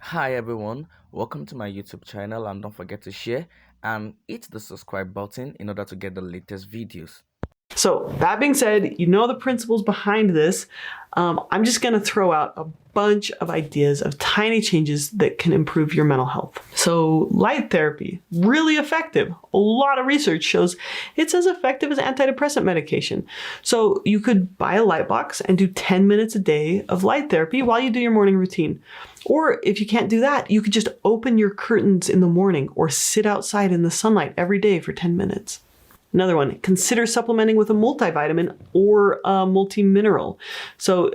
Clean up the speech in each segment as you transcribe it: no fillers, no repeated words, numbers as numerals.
Hi everyone, welcome to my YouTube channel and don't forget to share and hit the subscribe button in order to get the latest videos. So that being said, you know the principles behind this. I'm just going to throw out a bunch of ideas of tiny changes that can improve your mental health. So light therapy, really effective. A lot of research shows it's as effective as antidepressant medication. So you could buy a light box and do 10 minutes a day of light therapy while you do your morning routine. Or if you can't do that, you could just open your curtains in the morning or sit outside in the sunlight every day for 10 minutes. Another one, consider supplementing with a multivitamin or a multimineral. So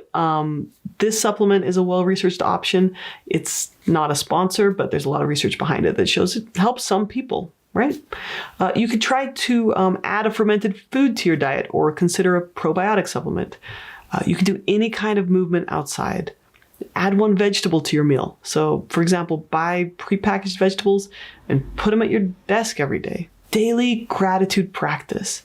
this supplement is a well-researched option. It's not a sponsor, but there's a lot of research behind it that shows it helps some people, right? You could try to add a fermented food to your diet or consider a probiotic supplement. You could do any kind of movement outside. Add one vegetable to your meal. So for example, buy prepackaged vegetables and put them at your desk every day. Daily gratitude practice.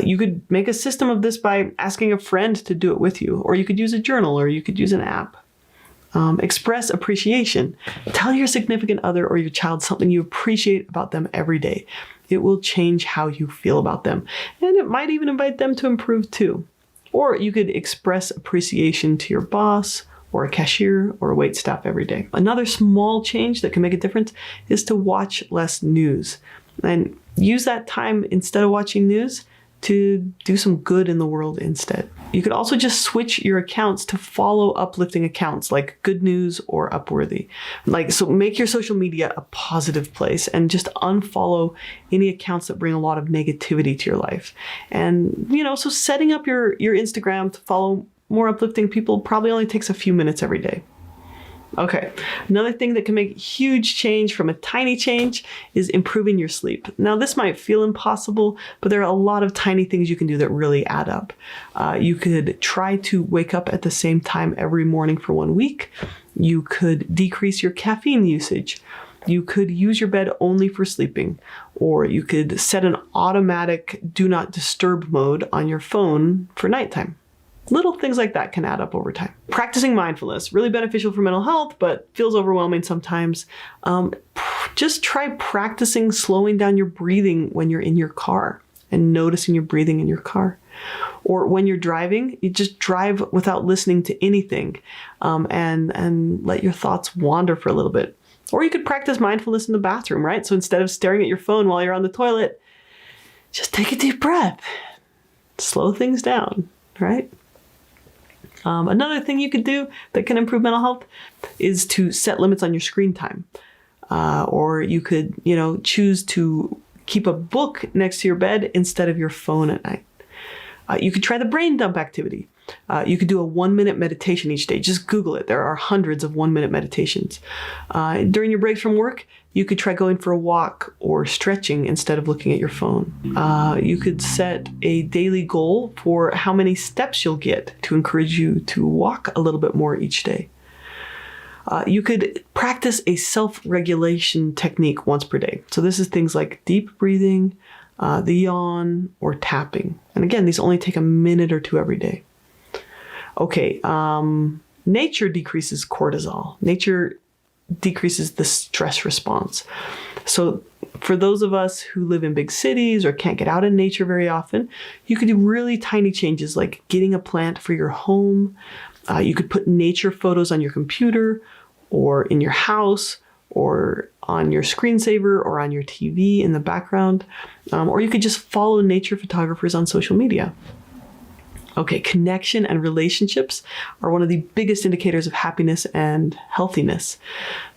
You could make a system of this by asking a friend to do it with you, or you could use a journal, or you could use an app. Express appreciation. Tell your significant other or your child something you appreciate about them every day. It will change how you feel about them, and it might even invite them to improve too. Or you could express appreciation to your boss, or a cashier, or a waitstaff every day. Another small change that can make a difference is to watch less news. And use that time instead of watching news to do some good in the world instead. You could also just switch your accounts to follow uplifting accounts like Good News or Upworthy. So make your social media a positive place and just unfollow any accounts that bring a lot of negativity to your life. And, so setting up your Instagram to follow more uplifting people probably only takes a few minutes every day. Okay, another thing that can make a huge change from a tiny change is improving your sleep. Now, this might feel impossible, but there are a lot of tiny things you can do that really add up. You could try to wake up at the same time every morning for 1 week. You could decrease your caffeine usage. You could use your bed only for sleeping, or you could set an automatic do not disturb mode on your phone for nighttime. Little things like that can add up over time. Practicing mindfulness, really beneficial for mental health, but feels overwhelming sometimes. Just try practicing slowing down your breathing when you're in your car and noticing your breathing in your car. Or when you're driving, you just drive without listening to anything and let your thoughts wander for a little bit. Or you could practice mindfulness in the bathroom, right? So instead of staring at your phone while you're on the toilet, just take a deep breath. Slow things down, right? Another thing you could do that can improve mental health is to set limits on your screen time. Or you could, choose to keep a book next to your bed instead of your phone at night. You could try the brain dump activity. You could do a 1-minute meditation each day. Just Google it. There are hundreds of 1-minute meditations. During your breaks from work, you could try going for a walk or stretching instead of looking at your phone. You could set a daily goal for how many steps you'll get to encourage you to walk a little bit more each day. You could practice a self-regulation technique once per day. So this is things like deep breathing, the yawn, or tapping. And again, these only take a minute or two every day. Okay, nature decreases cortisol. Nature decreases the stress response. So for those of us who live in big cities or can't get out in nature very often, you could do really tiny changes like getting a plant for your home. You could put nature photos on your computer or in your house or on your screensaver or on your TV in the background. Or you could just follow nature photographers on social media. Okay, connection and relationships are one of the biggest indicators of happiness and healthiness.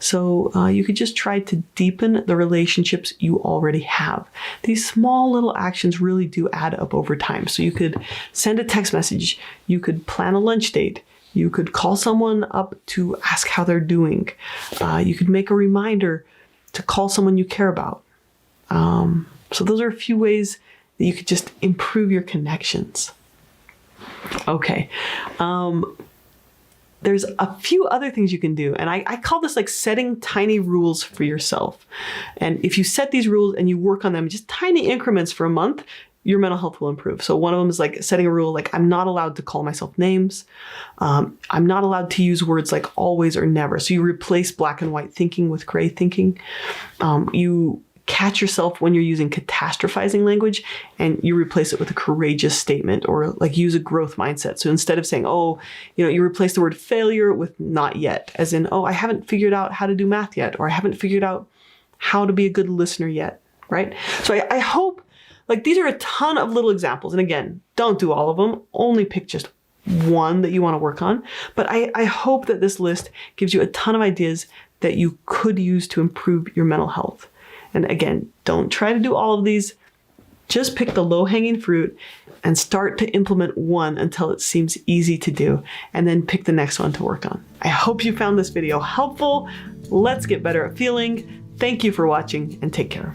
So you could just try to deepen the relationships you already have. These small little actions really do add up over time. So you could send a text message, you could plan a lunch date, you could call someone up to ask how they're doing. You could make a reminder to call someone you care about. So those are a few ways that you could just improve your connections. Okay. There's a few other things you can do. And I call this like setting tiny rules for yourself. And if you set these rules and you work on them, just tiny increments for a month, your mental health will improve. So one of them is like setting a rule, like I'm not allowed to call myself names. I'm not allowed to use words like always or never. So you replace black and white thinking with gray thinking. You catch yourself when you're using catastrophizing language and you replace it with a courageous statement, or like use a growth mindset. So instead of saying, oh, you replace the word failure with not yet, as in, oh, I haven't figured out how to do math yet, or I haven't figured out how to be a good listener yet, right? So I hope, like, these are a ton of little examples. And again, don't do all of them, only pick just one that you want to work on. But I hope that this list gives you a ton of ideas that you could use to improve your mental health. And again, don't try to do all of these. Just pick the low-hanging fruit and start to implement one until it seems easy to do, and then pick the next one to work on. I hope you found this video helpful. Let's get better at feeling. Thank you for watching, and take care.